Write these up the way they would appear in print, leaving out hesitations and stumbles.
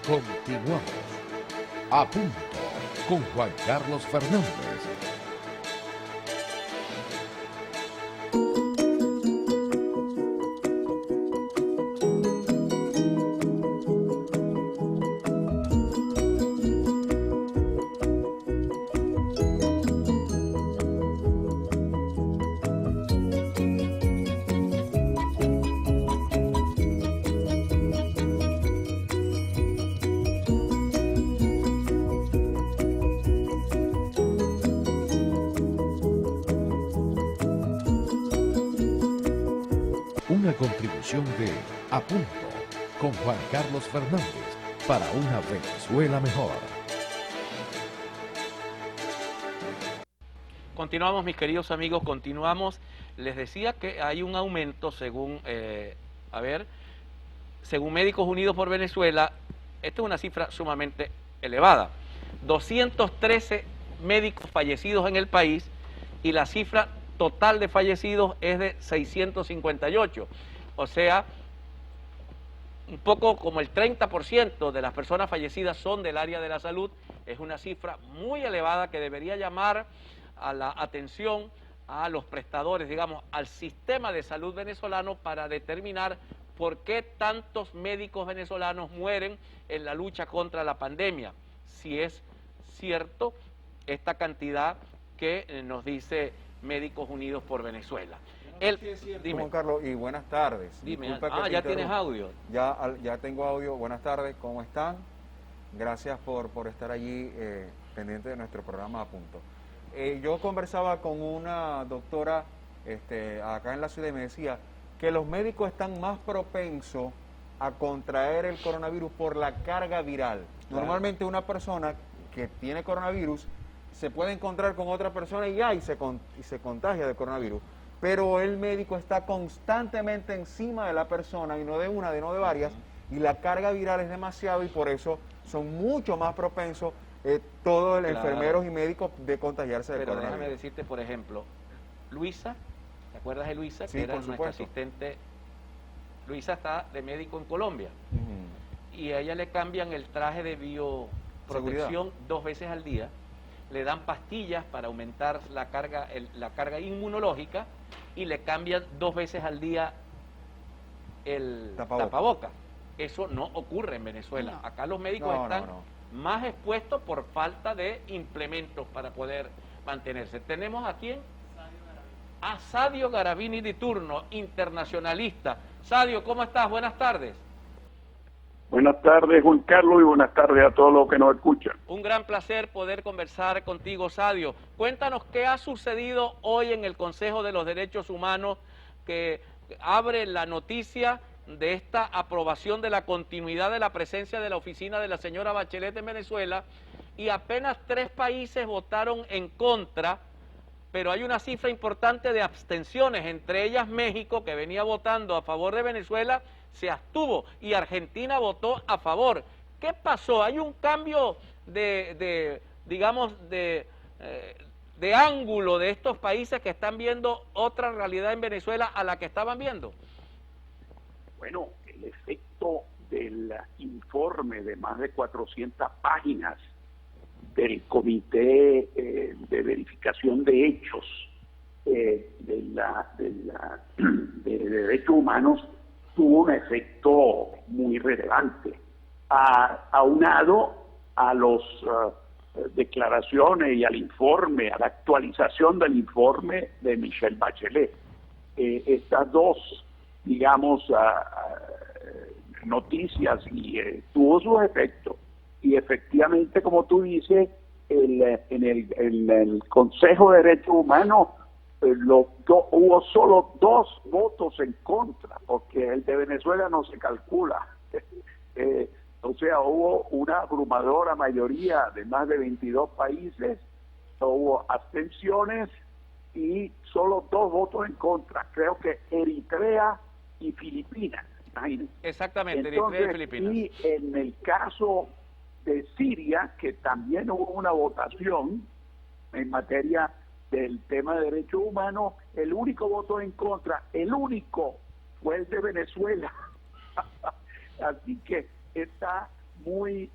Continuamos. A punto con Juan Carlos Fernández. Una contribución de A Punto con Juan Carlos Fernández para una Venezuela mejor. Continuamos, mis queridos amigos, continuamos. Les decía que hay un aumento según, según Médicos Unidos por Venezuela. Esta es una cifra sumamente elevada. 213 médicos fallecidos en el país y la cifra total de fallecidos es de 658. O sea, un poco como el 30% de las personas fallecidas son del área de la salud. Es una cifra muy elevada que debería llamar a la atención a los prestadores, digamos, al sistema de salud venezolano para determinar por qué tantos médicos venezolanos mueren en la lucha contra la pandemia. Si es cierto esta cantidad que nos dice Médicos Unidos por Venezuela. Dime. Juan Carlos, y buenas tardes. Dime. Ya tienes audio. Ya tengo audio. Buenas tardes, ¿cómo están? Gracias por estar allí pendiente de nuestro programa A Punto. Yo conversaba con una doctora acá en la ciudad y me decía que los médicos están más propensos a contraer el coronavirus por la carga viral. Claro. Normalmente una persona que tiene coronavirus se puede encontrar con otra persona y se contagia de coronavirus. Pero el médico está constantemente encima de la persona, y no de una, no de varias, y la carga viral es demasiado y por eso son mucho más propensos todos los enfermeros y médicos de contagiarse de coronavirus. Pero déjame decirte, por ejemplo, Luisa, ¿te acuerdas de Luisa? Sí, que era por nuestra supuesto. asistente. Luisa está de médico en Colombia y a ella le cambian el traje de bioprotección 2 veces al día. Le dan pastillas para aumentar la carga inmunológica y le cambian 2 veces al día el tapaboca. Eso no ocurre en Venezuela. No. Acá los médicos están más expuestos por falta de implementos para poder mantenerse. Tenemos aquí a Sadio Garavini de turno, internacionalista. Sadio, ¿cómo estás? Buenas tardes. Buenas tardes, Juan Carlos, y buenas tardes a todos los que nos escuchan. Un gran placer poder conversar contigo, Sadio. Cuéntanos qué ha sucedido hoy en el Consejo de los Derechos Humanos, que abre la noticia de esta aprobación de la continuidad de la presencia de la oficina de la señora Bachelet en Venezuela, y apenas 3 países votaron en contra, pero hay una cifra importante de abstenciones, entre ellas México, que venía votando a favor de Venezuela, se abstuvo, y Argentina votó a favor. ¿Qué pasó? ¿Hay un cambio de ángulo de estos países que están viendo otra realidad en Venezuela a la que estaban viendo? Bueno, el efecto del informe de más de 400 páginas del Comité de Verificación de Hechos de Derechos Humanos tuvo un efecto muy relevante, aunado a las declaraciones y al informe, a la actualización del informe de Michelle Bachelet. Estas dos, digamos, noticias tuvo sus efectos. Y efectivamente, como tú dices, en el Consejo de Derechos Humanos hubo solo 2 votos en contra, porque el de Venezuela no se calcula. O sea, hubo una abrumadora mayoría de más de 22 países, hubo abstenciones y solo 2 votos en contra. Creo que Eritrea y Filipinas. Imagínense. Exactamente, Entonces, Eritrea y Filipinas. Y en el caso de Siria, que también hubo una votación en materia del tema de derechos humanos, el único voto en contra, el único, fue el de Venezuela. Así que está muy,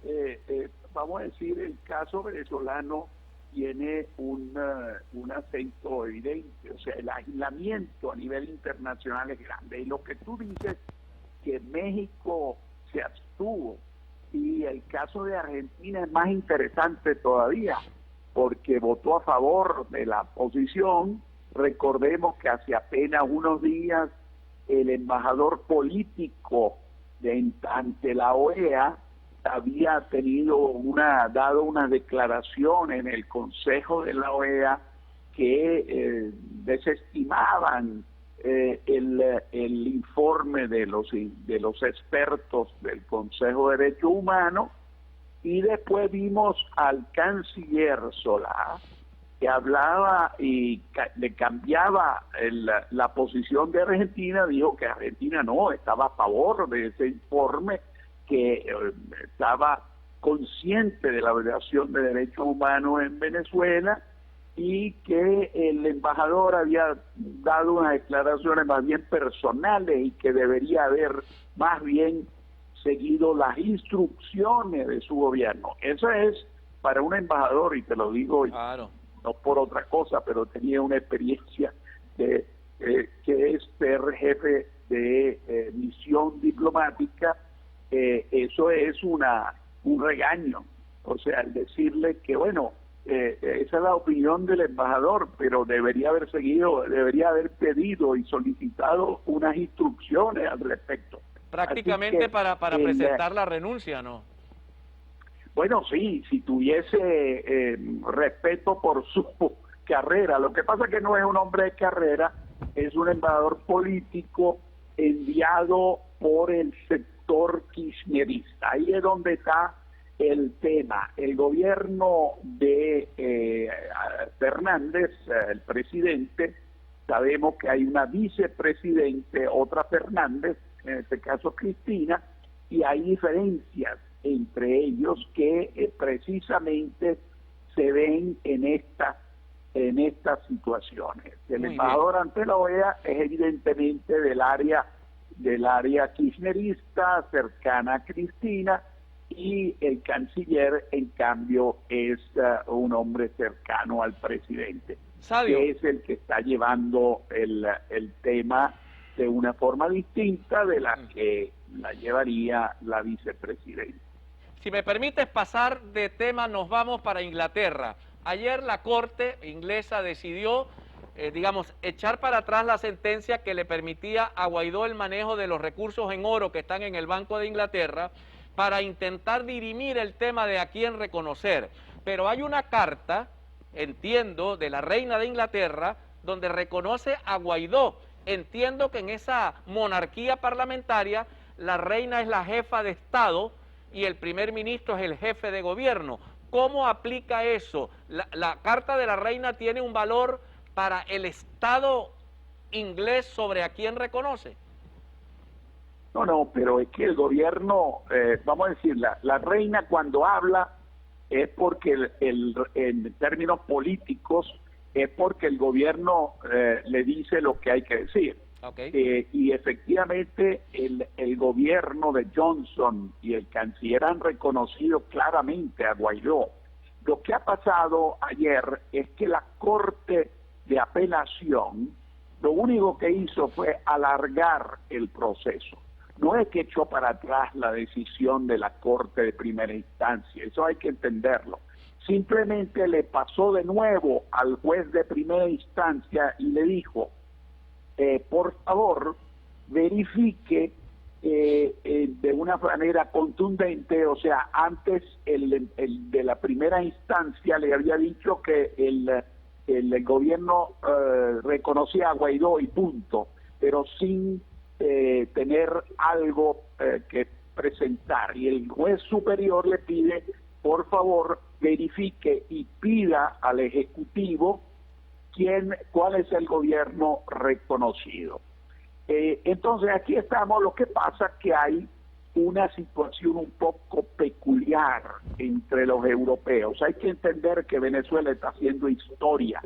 vamos a decir, el caso venezolano tiene un acento evidente, o sea, el aislamiento a nivel internacional es grande. Y lo que tú dices, que México se abstuvo, y el caso de Argentina es más interesante todavía, porque votó a favor de la posición. Recordemos que hace apenas unos días el embajador político ante la OEA había dado una declaración en el Consejo de la OEA que desestimaban el informe de los expertos del Consejo de Derechos Humanos, y después vimos al canciller Solá, que hablaba y le cambiaba la posición de Argentina. Dijo que Argentina no estaba a favor de ese informe, que estaba consciente de la violación de derechos humanos en Venezuela, y que el embajador había dado unas declaraciones más bien personales y que debería haber más bien seguido las instrucciones de su gobierno. Eso es para un embajador, y te lo digo Claro. no por otra cosa, pero tenía una experiencia que es ser jefe de misión diplomática. Eso es un regaño, o sea, el decirle que bueno, esa es la opinión del embajador, pero debería haber pedido y solicitado unas instrucciones al respecto. Prácticamente para presentar la renuncia, ¿no? Bueno, sí, si tuviese respeto por su carrera. Lo que pasa es que no es un hombre de carrera, es un embajador político enviado por el sector kirchnerista. Ahí es donde está el tema. El gobierno de Fernández, el presidente, sabemos que hay una vicepresidente, otra Fernández, en este caso Cristina, y hay diferencias entre ellos que precisamente se ven en estas situaciones. El embajador ante la OEA es evidentemente del área kirchnerista, cercana a Cristina, y el canciller, en cambio, es un hombre cercano al presidente, Sabio, que es el que está llevando el tema de una forma distinta de la que la llevaría la vicepresidenta. si me permites pasar de tema, nos vamos para Inglaterra. Ayer la Corte inglesa decidió, echar para atrás la sentencia que le permitía a Guaidó el manejo de los recursos en oro que están en el Banco de Inglaterra, para intentar dirimir el tema de a quién reconocer. Pero hay una carta, entiendo, de la reina de Inglaterra, donde reconoce a Guaidó. Entiendo que en esa monarquía parlamentaria la reina es la jefa de Estado y el primer ministro es el jefe de gobierno. ¿Cómo aplica eso? ¿La carta de la reina tiene un valor para el Estado inglés sobre a quién reconoce? No, pero es que el gobierno, vamos a decir, la reina cuando habla es porque en términos políticos es porque el gobierno le dice lo que hay que decir. Okay. Y efectivamente el gobierno de Johnson y el canciller han reconocido claramente a Guaidó. Lo que ha pasado ayer es que la Corte de Apelación lo único que hizo fue alargar el proceso. No es que echó para atrás la decisión de la Corte de primera instancia, eso hay que entenderlo. Simplemente le pasó de nuevo al juez de primera instancia y le dijo, por favor, verifique de una manera contundente, o sea, antes el de la primera instancia le había dicho que el gobierno reconocía a Guaidó y punto, pero sin tener algo que presentar, y el juez superior le pide, por favor, verifique y pida al Ejecutivo cuál es el gobierno reconocido. Entonces aquí estamos. Lo que pasa es que hay una situación un poco peculiar entre los europeos. Hay que entender que Venezuela está haciendo historia.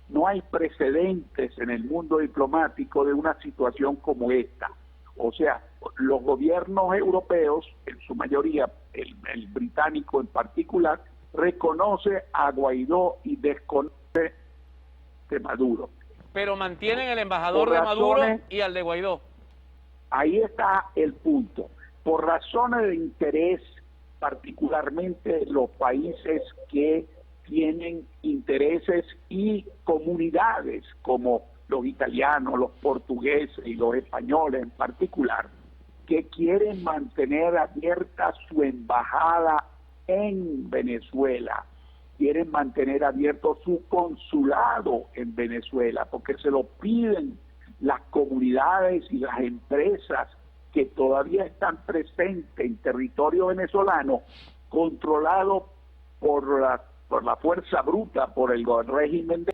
No hay precedentes en el mundo diplomático de una situación como esta. O sea, los gobiernos europeos, en su mayoría, el británico en particular, reconoce a Guaidó y desconoce de Maduro. Pero mantienen el embajador Por de Maduro razones- y al de Guaidó. Ahí está el punto. Por razones de interés, particularmente los países que tienen intereses y comunidades como los italianos, los portugueses y los españoles en particular, que quieren mantener abierta su embajada en Venezuela, quieren mantener abierto su consulado en Venezuela, porque se lo piden las comunidades y las empresas que todavía están presentes en territorio venezolano, controlado por la fuerza bruta, por el régimen de...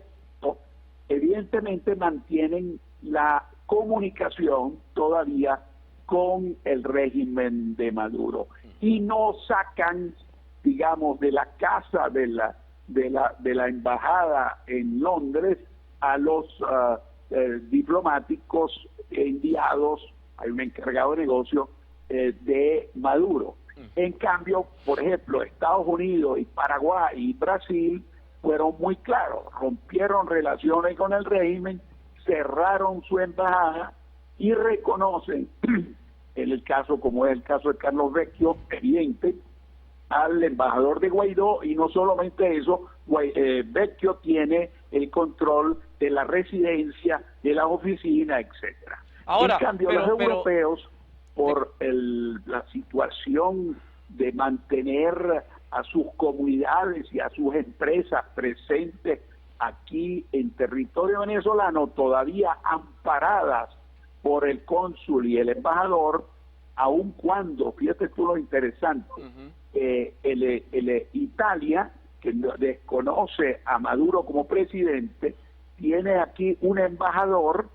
Evidentemente mantienen la comunicación todavía con el régimen de Maduro y no sacan, digamos, de la casa de la embajada en Londres a los diplomáticos enviados, hay un encargado de negocio de Maduro. En cambio, por ejemplo, Estados Unidos y Paraguay y Brasil fueron muy claros, rompieron relaciones con el régimen, cerraron su embajada y reconocen, en el caso, como es el caso de Carlos Vecchio, evidente, al embajador de Guaidó, y no solamente eso, Vecchio tiene el control de la residencia, de las oficinas, etcétera. Ahora, en cambio, los europeos, por la situación de mantener a sus comunidades y a sus empresas presentes aquí en territorio venezolano, todavía amparadas por el cónsul y el embajador, aun cuando, fíjate tú lo interesante, Italia, que desconoce a Maduro como presidente, tiene aquí un embajador,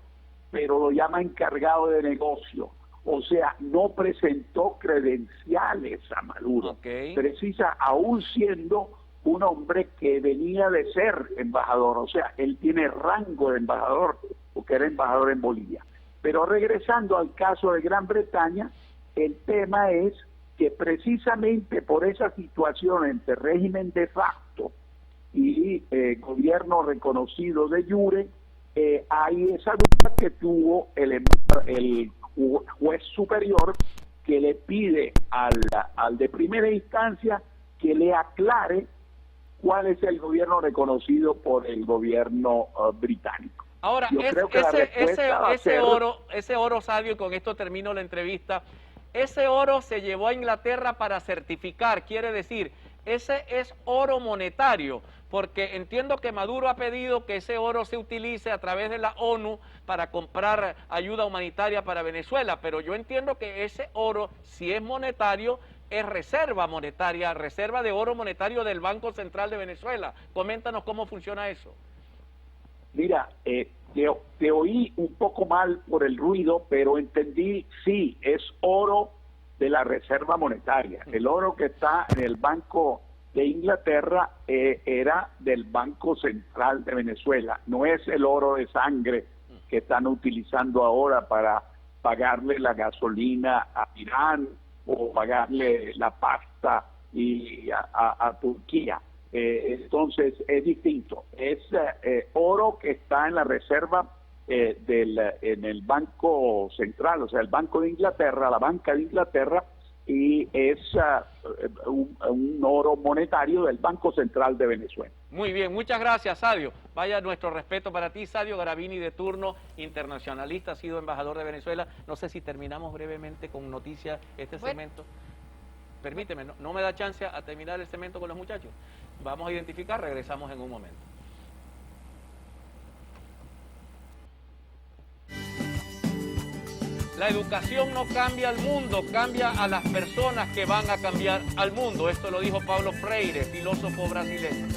pero lo llama encargado de negocio. O sea, no presentó credenciales a Maduro. Precisa, aún siendo un hombre que venía de ser embajador, o sea, él tiene rango de embajador, porque era embajador en Bolivia. Pero regresando al caso de Gran Bretaña, el tema es que precisamente por esa situación entre régimen de facto y gobierno reconocido de jure, hay esa duda que tuvo el juez superior, que le pide al de primera instancia que le aclare cuál es el gobierno reconocido por el gobierno británico. Ahora, ese oro, Sadio, y con esto termino la entrevista, ese oro se llevó a Inglaterra para certificar, quiere decir, ese es oro monetario, porque entiendo que Maduro ha pedido que ese oro se utilice a través de la ONU para comprar ayuda humanitaria para Venezuela, pero yo entiendo que ese oro, si es monetario, es reserva monetaria, reserva de oro monetario del Banco Central de Venezuela. Coméntanos cómo funciona eso. Mira, te oí un poco mal por el ruido, pero entendí, sí, es oro de la reserva monetaria. El oro que está en el Banco de Inglaterra era del Banco Central de Venezuela, no es el oro de sangre que están utilizando ahora para pagarle la gasolina a Irán o pagarle la pasta a Turquía. Entonces es distinto, es oro que está en la reserva en el Banco Central, o sea, el Banco de Inglaterra, la banca de Inglaterra, y es un oro monetario del Banco Central de Venezuela. Muy bien, muchas gracias, Sadio. Vaya nuestro respeto para ti, Sadio Garavini, de turno, internacionalista, ha sido embajador de Venezuela. No sé si terminamos brevemente con noticias este segmento. Permíteme, no me da chance a terminar el segmento con los muchachos. Vamos a identificar, regresamos en un momento. La educación no cambia al mundo, cambia a las personas que van a cambiar al mundo. Esto lo dijo Paulo Freire, filósofo brasileño.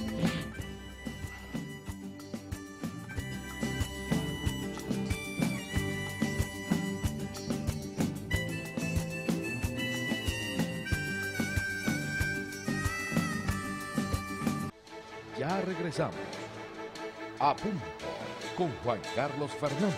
Ya regresamos. A punto con Juan Carlos Fernández.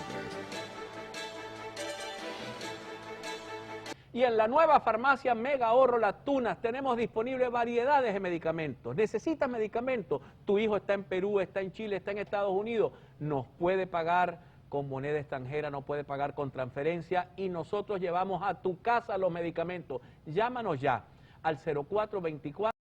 Y en la nueva farmacia Mega Ahorro Las Tunas tenemos disponibles variedades de medicamentos. ¿Necesitas medicamentos? Tu hijo está en Perú, está en Chile, está en Estados Unidos. Nos puede pagar con moneda extranjera, no puede pagar con transferencia y nosotros llevamos a tu casa los medicamentos. Llámanos ya al 0424.